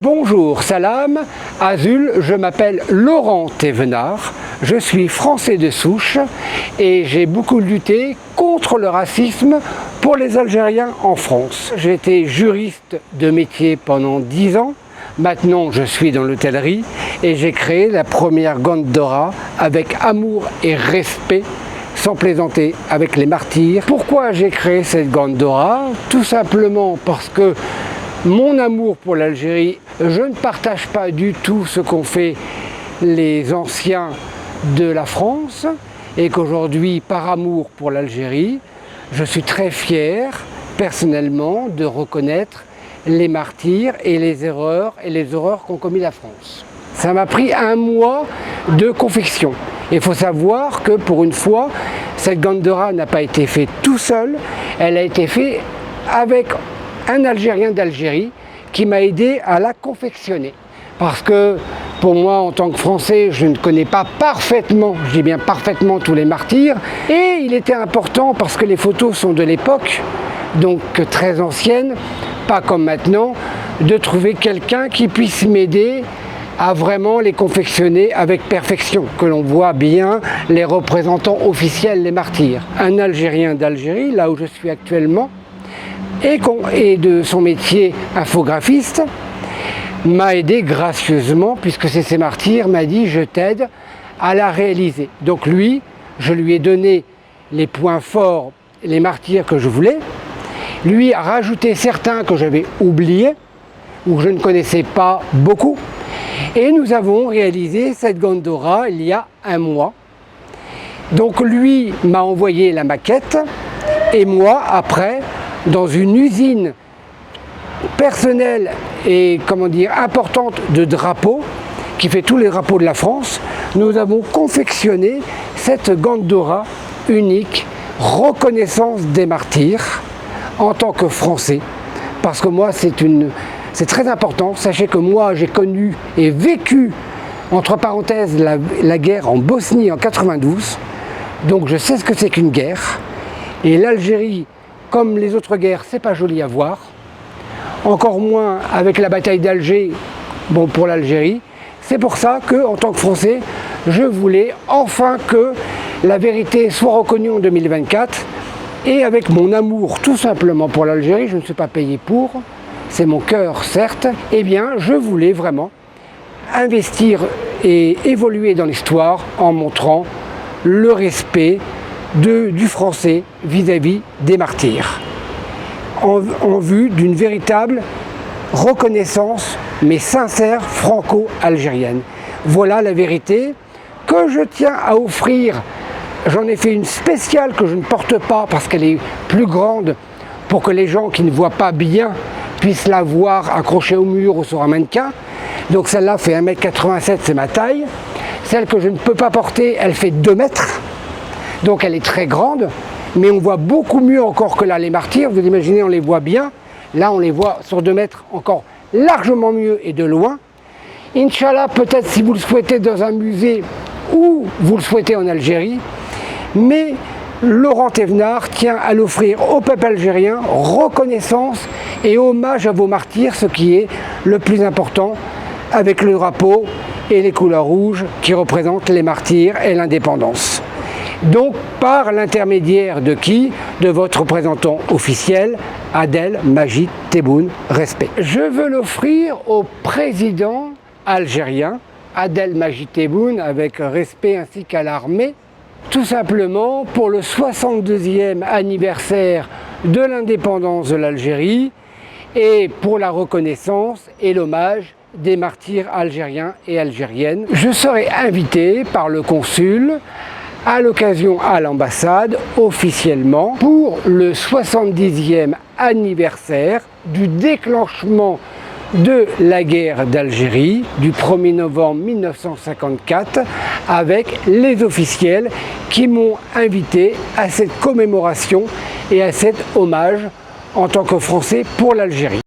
Bonjour, salam, Azul, je m'appelle Laurent Thévenard, je suis français de souche et j'ai beaucoup lutté contre le racisme pour les Algériens en France. J'ai été juriste de métier pendant 10 ans, maintenant je suis dans l'hôtellerie et j'ai créé la première Gondora avec amour et respect, sans plaisanter, avec les martyrs. Pourquoi j'ai créé cette Gondora? Tout simplement parce que mon amour pour l'Algérie, je ne partage pas du tout ce qu'ont fait les anciens de la France et qu'aujourd'hui, par amour pour l'Algérie, je suis très fier, personnellement, de reconnaître les martyrs et les erreurs qu'ont commis la France. Ça m'a pris 1 mois de confection. Il faut savoir que pour une fois, cette Gondora n'a pas été faite tout seul, elle a été faite avec un Algérien d'Algérie qui m'a aidé à la confectionner. Parce que pour moi, en tant que Français, je ne connais pas parfaitement, je dis bien parfaitement, tous les martyrs. Et il était important, parce que les photos sont de l'époque, donc très anciennes, pas comme maintenant, de trouver quelqu'un qui puisse m'aider à vraiment les confectionner avec perfection, que l'on voit bien les représentants officiels, les martyrs. Un Algérien d'Algérie, là où je suis actuellement, et de son métier infographiste, m'a aidé gracieusement, puisque c'est ses martyrs, m'a dit je t'aide à la réaliser. Donc lui, je lui ai donné les points forts, les martyrs que je voulais, lui a rajouté certains que j'avais oubliés, ou que je ne connaissais pas beaucoup, et nous avons réalisé cette Gondora il y a 1 mois. Donc lui m'a envoyé la maquette, et moi après, dans une usine personnelle et importante de drapeaux, qui fait tous les drapeaux de la France, nous avons confectionné cette Gondora unique, reconnaissance des martyrs en tant que Français. Parce que moi, c'est très important. Sachez que moi, j'ai connu et vécu, entre parenthèses, la guerre en Bosnie en 92. Donc je sais ce que c'est qu'une guerre. Et l'Algérie, comme les autres guerres, c'est pas joli à voir. Encore moins avec la bataille d'Alger, bon, pour l'Algérie. C'est pour ça que, en tant que Français, je voulais enfin que la vérité soit reconnue en 2024. Et avec mon amour tout simplement pour l'Algérie, je ne suis pas payé pour, c'est mon cœur certes, eh bien je voulais vraiment investir et évoluer dans l'histoire en montrant le respect du français vis-à-vis des martyrs, en vue d'une véritable reconnaissance, mais sincère, franco-algérienne. Voilà la vérité que je tiens à offrir. J'en ai fait une spéciale que je ne porte pas parce qu'elle est plus grande, pour que les gens qui ne voient pas bien puissent la voir accrochée au mur ou sur un mannequin. Donc celle-là fait 1,87 m, c'est ma taille. Celle que je ne peux pas porter, elle fait 2 mètres. Donc elle est très grande, mais on voit beaucoup mieux encore que là les martyrs. Vous imaginez, on les voit bien. Là, on les voit sur 2 mètres encore largement mieux et de loin. Inch'Allah, peut-être si vous le souhaitez dans un musée ou vous le souhaitez en Algérie. Mais Laurent Thévenard tient à l'offrir au peuple algérien, reconnaissance et hommage à vos martyrs, ce qui est le plus important, avec le drapeau et les couleurs rouges qui représentent les martyrs et l'indépendance. Donc par l'intermédiaire de qui? De votre représentant officiel, Adel Majid Tebboune, respect. Je veux l'offrir au président algérien, Adel Majid Tebboune, avec respect, ainsi qu'à l'armée, tout simplement pour le 62e anniversaire de l'indépendance de l'Algérie et pour la reconnaissance et l'hommage des martyrs algériens et algériennes. Je serai invité par le consul à l'occasion à l'ambassade officiellement pour le 70e anniversaire du déclenchement de la guerre d'Algérie du 1er novembre 1954 avec les officiels qui m'ont invité à cette commémoration et à cet hommage en tant que Français pour l'Algérie.